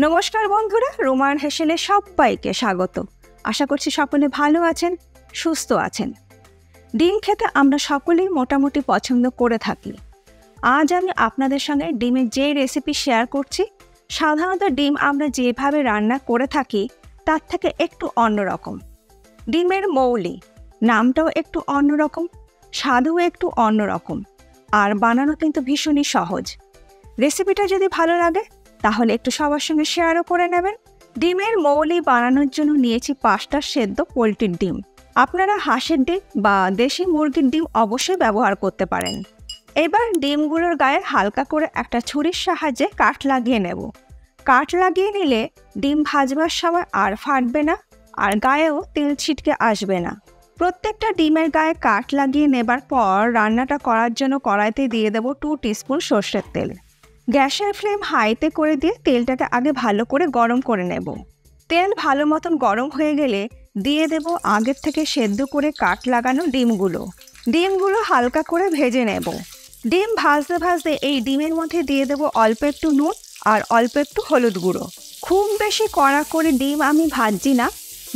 নমস্কার বন্ধুরা, রোমান হেসেলে সবাইকে স্বাগত। আশা করছি সকলে ভালো আছেন, সুস্থ আছেন। ডিম খেতে আমরা সকলেই মোটামুটি পছন্দ করে থাকি। আজ আমি আপনাদের সঙ্গে ডিমের যে রেসিপি শেয়ার করছি, সাধারণত ডিম আমরা যেভাবে রান্না করে থাকি তার থেকে একটু অন্যরকম। ডিমের মৌলি নামটাও একটু অন্যরকম, স্বাদও একটু অন্যরকম, আর বানানো কিন্তু ভীষণই সহজ। রেসিপিটা যদি ভালো লাগে তাহলে একটু সবার সঙ্গে শেয়ারও করে নেবেন। ডিমের মৌলি বানানোর জন্য নিয়েছি 5টা সেদ্ধ পোলট্রির ডিম। আপনারা হাঁসের ডিম বা দেশি মুরগির ডিম অবশ্যই ব্যবহার করতে পারেন। এবার ডিমগুলোর গায়ে হালকা করে একটা ছুরির সাহায্যে কাট লাগিয়ে নেব। কাট লাগিয়ে নিলে ডিম ভাজবার সময় আর ফাটবে না, আর গায়েও তেল ছিটকে আসবে না। প্রত্যেকটা ডিমের গায়ে কাট লাগিয়ে নেবার পর রান্নাটা করার জন্য কড়াইতে দিয়ে দেব 2 টিস্পুন সর্ষের তেল। গ্যাসের ফ্লেম হাইতে করে দিয়ে তেলটাকে আগে ভালো করে গরম করে নেব। তেল ভালো মতন গরম হয়ে গেলে দিয়ে দেব আগের থেকে সেদ্ধ করে কাট লাগানো ডিমগুলো হালকা করে ভেজে নেব। ডিম ভাজতে ভাজতে এই ডিমের মধ্যে দিয়ে দেব অল্প একটু নুন আর অল্প একটু হলুদ গুঁড়ো। খুব বেশি কড়া করে ডিম আমি ভাজছি না,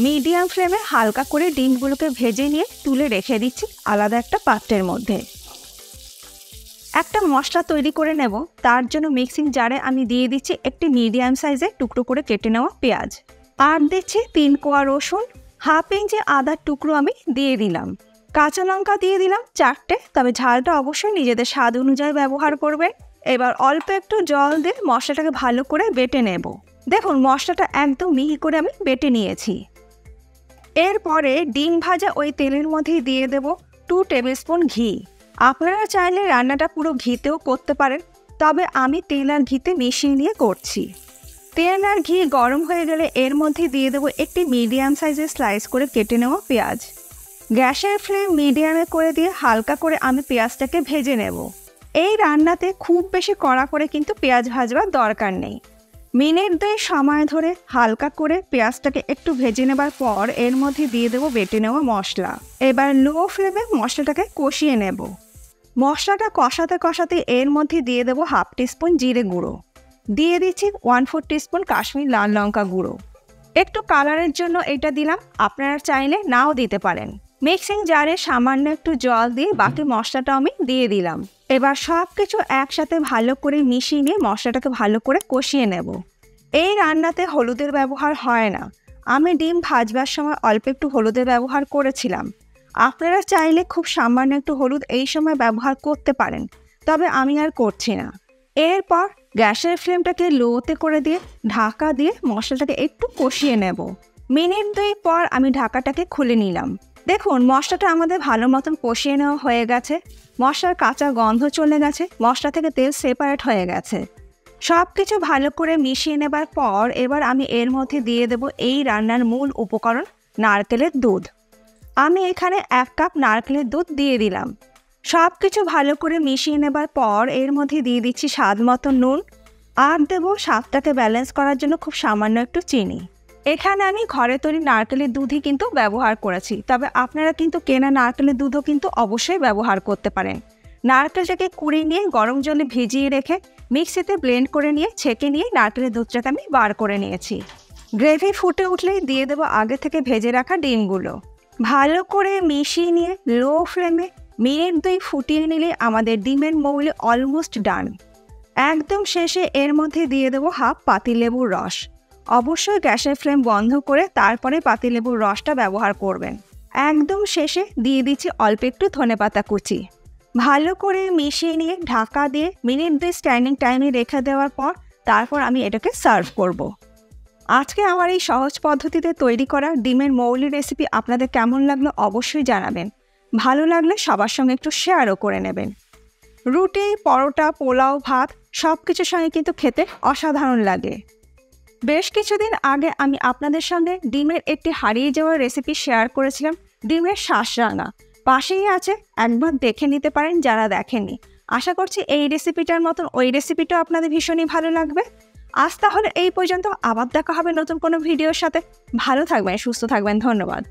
মিডিয়াম ফ্লেমে হালকা করে ডিমগুলোকে ভেজে নিয়ে তুলে রেখে দিচ্ছি আলাদা একটা পাত্রের মধ্যে। একটা মশলা তৈরি করে নেব। তার জন্য মিক্সিং জারে আমি দিয়ে দিচ্ছি একটি মিডিয়াম সাইজের টুকরো করে কেটে নেওয়া পেঁয়াজ, আর দিচ্ছি 3 কোয়া রসুন, হাফ ইঞ্চি আদার টুকরো আমি দিয়ে দিলাম, কাঁচা লঙ্কা দিয়ে দিলাম 4টে, তবে ঝালটা অবশ্যই নিজেদের স্বাদ অনুযায়ী ব্যবহার করবে। এবার অল্প একটু জল দিয়ে মশলাটাকে ভালো করে বেটে নেব। দেখুন মশলাটা একদম মিহি করে আমি বেটে নিয়েছি। এরপরে ডিম ভাজা ওই তেলের মধ্যেই দিয়ে দেব 2 টেবিল স্পুন ঘি। আপনারা চাইলে রান্নাটা পুরো ঘিতেও করতে পারেন, তবে আমি তেল আর ঘিতে মিশিয়ে নিয়ে করছি। তেল আর ঘি গরম হয়ে গেলে এর মধ্যে দিয়ে দেবো একটি মিডিয়াম সাইজের স্লাইস করে কেটে নেওয়া পেঁয়াজ। গ্যাসের ফ্লেম মিডিয়ামে করে দিয়ে হালকা করে আমি পেঁয়াজটাকে ভেজে নেব। এই রান্নাতে খুব বেশি কড়া করে কিন্তু পেঁয়াজ ভাজবার দরকার নেই। মিনিট 2 সময় ধরে হালকা করে পেঁয়াজটাকে একটু ভেজে নেবার পর এর মধ্যে দিয়ে দেবো বেটে নেওয়া মশলা। এবার লো ফ্লেমে মশলাটাকে কষিয়ে নেব। মশলাটা কষাতে কষাতে এর মধ্যে দিয়ে দেবো হাফ টিস্পুন জিরে গুঁড়ো, দিয়ে দিচ্ছি 1/4 টিস্পুন কাশ্মীর লাল লঙ্কা গুঁড়ো। একটু কালারের জন্য এটা দিলাম, আপনারা চাইলে নাও দিতে পারেন। মিক্সিং জারে সামান্য একটু জল দিয়ে বাকি মশলাটা আমি দিয়ে দিলাম। এবার সব কিছু একসাথে ভালো করে মিশিয়ে নিয়ে মশলাটাকে ভালো করে কষিয়ে নেব। এই রান্নাতে হলুদের ব্যবহার হয় না, আমি ডিম ভাজবার সময় অল্প একটু হলুদের ব্যবহার করেছিলাম। আপনারা চাইলে খুব সামান্য একটু হলুদ এই সময় ব্যবহার করতে পারেন, তবে আমি আর করছি না। এরপর গ্যাসের ফ্লেমটাকে লোতে করে দিয়ে ঢাকা দিয়ে মশলাটাকে একটু কষিয়ে নেব। মিনিট 2 পর আমি ঢাকাটাকে খুলে নিলাম। দেখুন মশলাটা আমাদের ভালো মতন কষিয়ে নেওয়া হয়ে গেছে, মশলার কাঁচা গন্ধ চলে গেছে, মশলা থেকে তেল সেপারেট হয়ে গেছে। সব কিছু ভালো করে মিশিয়ে নেবার পর এবার আমি এর মধ্যে দিয়ে দেব এই রান্নার মূল উপকরণ নারকেলের দুধ। আমি এখানে 1 কাপ নারকেলের দুধ দিয়ে দিলাম। সব কিছু ভালো করে মিশিয়ে নেবার পর এর মধ্যে দিয়ে দিচ্ছি স্বাদ মতো নুন, আর দেবো স্বাদটাকে ব্যালেন্স করার জন্য খুব সামান্য একটু চিনি। এখানে আমি ঘরে তৈরি নারকেলের দুধই কিন্তু ব্যবহার করেছি, তবে আপনারা কিন্তু কেনা নারকেলের দুধও কিন্তু অবশ্যই ব্যবহার করতে পারেন। নারকেলটাকে কুড়িয়ে নিয়ে গরম জলে ভিজিয়ে রেখে মিক্সিতে ব্লেন্ড করে নিয়ে ছেঁকে নিয়ে নারকেলের দুধটাকে আমি বার করে নিয়েছি। গ্রেভি ফুটে উঠলেই দিয়ে দেবো আগে থেকে ভেজে রাখা ডিমগুলো। ভালো করে মিশিয়ে নিয়ে লো ফ্লেমে মিনিট 2 ফুটিয়ে নিলে আমাদের ডিমের মৌলি অলমোস্ট ডান। একদম শেষে এর মধ্যে দিয়ে দেবো হাফ পাতিলেবুর রস। অবশ্যই গ্যাসের ফ্লেম বন্ধ করে তারপরে পাতিলেবুর রসটা ব্যবহার করবেন। একদম শেষে দিয়ে দিচ্ছি অল্প একটু ধনেপাতা কুচি। ভালো করে মিশিয়ে নিয়ে ঢাকা দিয়ে মিনিট 2 স্ট্যান্ডিং টাইমে রেখে দেওয়ার পর তারপর আমি এটাকে সার্ভ করব। আজকে আমার এই সহজ পদ্ধতিতে তৈরি করা ডিমের মৌলি রেসিপি আপনাদের কেমন লাগলো অবশ্যই জানাবেন। ভালো লাগলে সবার সঙ্গে একটু শেয়ারও করে নেবেন। রুটি, পরোটা, পোলাও, ভাত সব কিছুর সঙ্গে কিন্তু খেতে অসাধারণ লাগে। বেশ কিছুদিন আগে আমি আপনাদের সঙ্গে ডিমের একটি হারিয়ে যাওয়া রেসিপি শেয়ার করেছিলাম, ডিমের শাঁস রান্না। পাশেই আছে, একবার দেখে নিতে পারেন যারা দেখেননি। আশা করছি এই রেসিপিটার মতন ওই রেসিপিটাও আপনাদের ভীষণই ভালো লাগবে। আজ তাহলে এই পর্যন্ত, আবার দেখা হবে নতুন কোনো ভিডিওর সাথে। ভালো থাকবেন, সুস্থ থাকবেন, ধন্যবাদ।